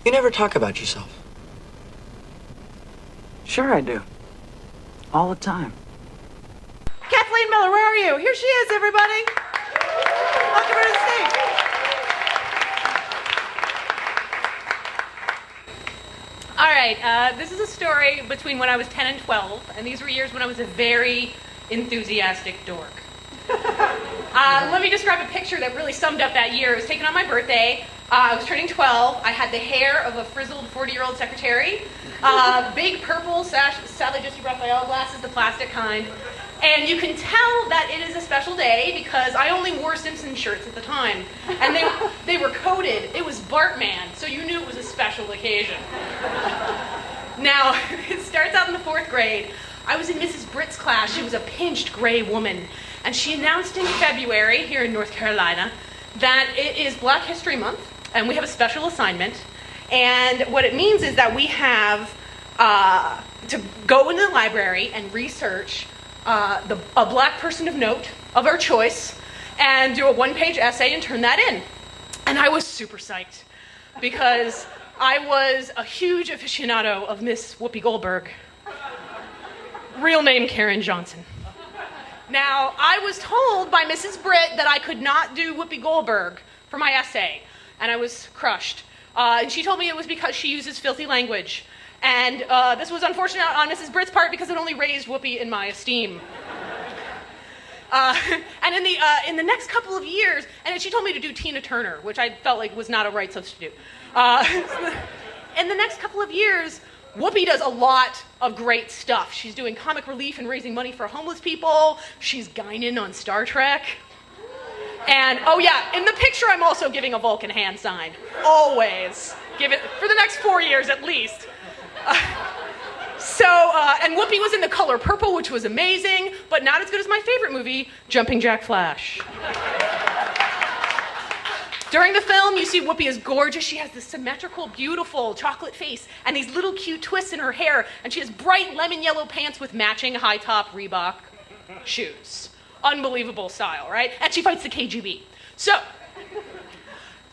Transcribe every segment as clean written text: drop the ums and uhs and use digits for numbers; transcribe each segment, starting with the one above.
You never talk about yourself. Sure I do. All the time. Kathleen Miller, where are you? Here she is, everybody. Welcome her to the stage. All right, this is a story between when I was 10 and 12, and these were years when I was a very enthusiastic dork. Let me describe a picture that really summed up that year. It was taken on my birthday. I was turning 12. I had the hair of a frizzled 40-year-old secretary, big purple, sadly just Raphael glasses, the plastic kind. And you can tell that it is a special day because I only wore Simpson shirts at the time. And they were coded. It was Bartman, so you knew it was a special occasion. Now, it starts out in the 4th grade. I was in Mrs. Britt's class. She was a pinched gray woman. And she announced in February, here in North Carolina, that it is Black History Month, and we have a special assignment. And what it means is that we have to go into the library and research a black person of note, of our choice, and do a 1-page essay and turn that in. And I was super psyched, because I was a huge aficionado of Miss Whoopi Goldberg. Real name Karen Johnson. Now, I was told by Mrs. Britt that I could not do Whoopi Goldberg for my essay, and I was crushed. And she told me it was because she uses filthy language. And this was unfortunate on Mrs. Britt's part because it only raised Whoopi in my esteem. And in the next couple of years, and she told me to do Tina Turner, which I felt like was not a right substitute. In the next couple of years, Whoopi does a lot of great stuff. She's doing comic relief and raising money for homeless people. She's Guinan on Star Trek. And, oh yeah, in the picture I'm also giving a Vulcan hand sign. Always. Give it for the next 4 years at least. And Whoopi was in The Color Purple, which was amazing, but not as good as my favorite movie, Jumping Jack Flash. During the film, you see Whoopi is gorgeous. She has this symmetrical, beautiful chocolate face and these little cute twists in her hair, and she has bright lemon yellow pants with matching high-top Reebok shoes. Unbelievable style, right? And she fights the KGB. So,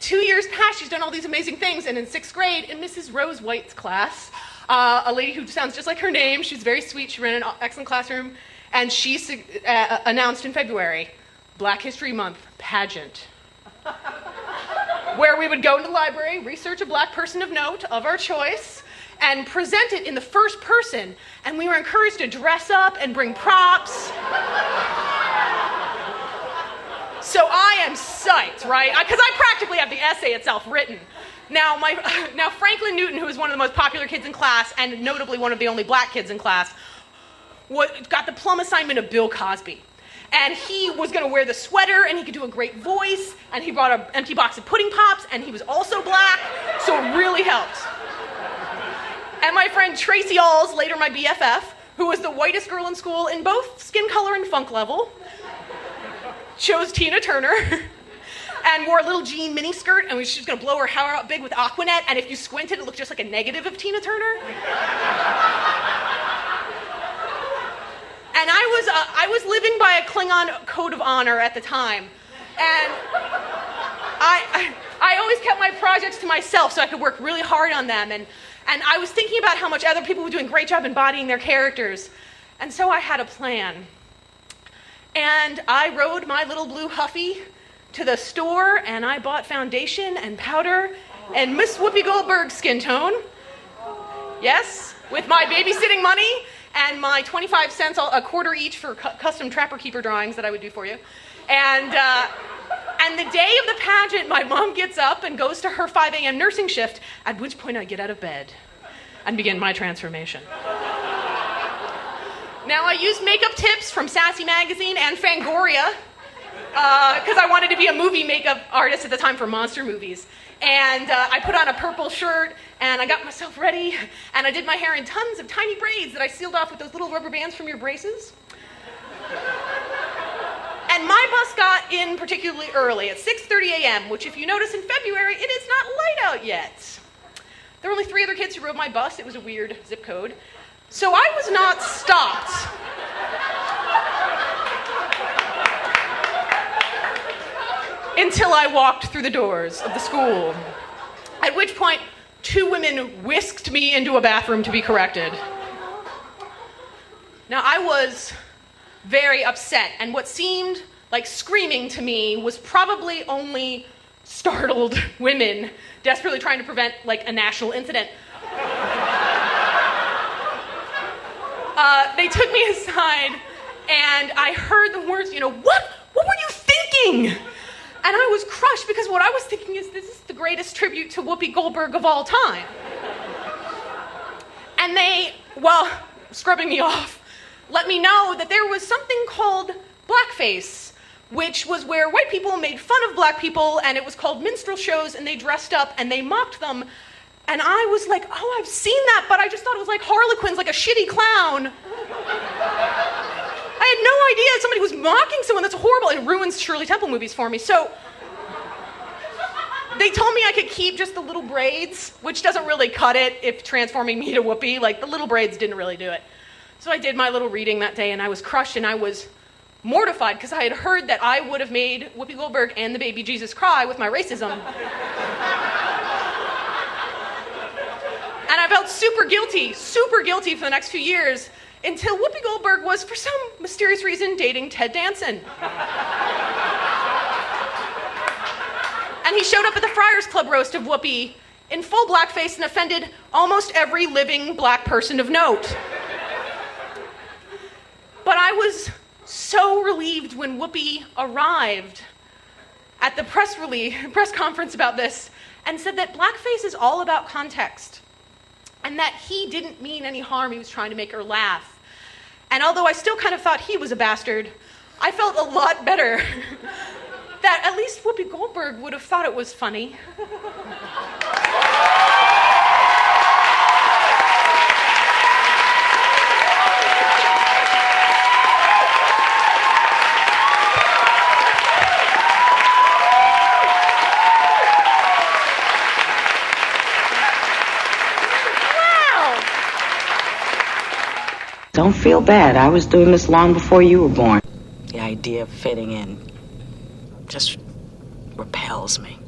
2 years past, she's done all these amazing things, and in 6th grade, in Mrs. Rose White's class, a lady who sounds just like her name, she's very sweet, she ran an excellent classroom, and she announced in February, Black History Month pageant, where we would go into the library, research a black person of note of our choice, and present it in the first person, and we were encouraged to dress up and bring props. So I am psyched, right? Because I practically have the essay itself written. Now Franklin Newton, who was one of the most popular kids in class, and notably one of the only black kids in class, got the plum assignment of Bill Cosby. And he was going to wear the sweater, and he could do a great voice, and he brought an empty box of pudding pops, and he was also black, so it really helped. And my friend Tracy Alls, later my BFF, who was the whitest girl in school in both skin color and funk level, chose Tina Turner, and wore a little jean miniskirt, and she was going to blow her hair out big with Aquanet, and if you squinted, it looked just like a negative of Tina Turner. And I was living by a Klingon code of honor at the time. And I always kept my projects to myself so I could work really hard on them. And I was thinking about how much other people were doing a great job embodying their characters. And so I had a plan. And I rode my little blue Huffy to the store, and I bought foundation and powder and Miss Whoopi Goldberg skin tone. Yes, with my babysitting money and my 25 cents a quarter each for custom Trapper Keeper drawings that I would do for you. And the day of the pageant, my mom gets up and goes to her 5 a.m. nursing shift, at which point I get out of bed and begin my transformation. Now, I used makeup tips from Sassy Magazine and Fangoria, because I wanted to be a movie makeup artist at the time for monster movies. And I put on a purple shirt, and I got myself ready, and I did my hair in tons of tiny braids that I sealed off with those little rubber bands from your braces. And my bus got in particularly early, at 6:30 a.m., which if you notice in February, it is not light out yet. There were only 3 other kids who rode my bus. It was a weird zip code. So I was not stopped. Until I walked through the doors of the school. At which point, two women whisked me into a bathroom to be corrected. Now, I was very upset, and what seemed like screaming to me was probably only startled women desperately trying to prevent, like, a national incident. They took me aside, and I heard the words, what were you thinking? And I was crushed, because what I was thinking is, this is the greatest tribute to Whoopi Goldberg of all time. And they, while scrubbing me off, let me know that there was something called blackface, which was where white people made fun of black people, and it was called minstrel shows, and they dressed up and they mocked them. And I was like, oh, I've seen that, but I just thought it was like Harlequins, like a shitty clown. I had no idea somebody was mocking someone. That's horrible. It ruins Shirley Temple movies for me. So they told me I could keep just the little braids, which doesn't really cut it if transforming me to Whoopi. Like, the little braids didn't really do it. So I did my little reading that day, and I was crushed, and I was mortified, because I had heard that I would have made Whoopi Goldberg and the baby Jesus cry with my racism. And I felt super guilty for the next few years, until Whoopi Goldberg was, for some mysterious reason, dating Ted Danson. And he showed up at the Friars Club roast of Whoopi in full blackface and offended almost every living black person of note. But I was so relieved when Whoopi arrived at the press conference about this and said that blackface is all about context, and that he didn't mean any harm. He was trying to make her laugh. And although I still kind of thought he was a bastard, I felt a lot better that at least Whoopi Goldberg would have thought it was funny. Don't feel bad. I was doing this long before you were born. The idea of fitting in just repels me.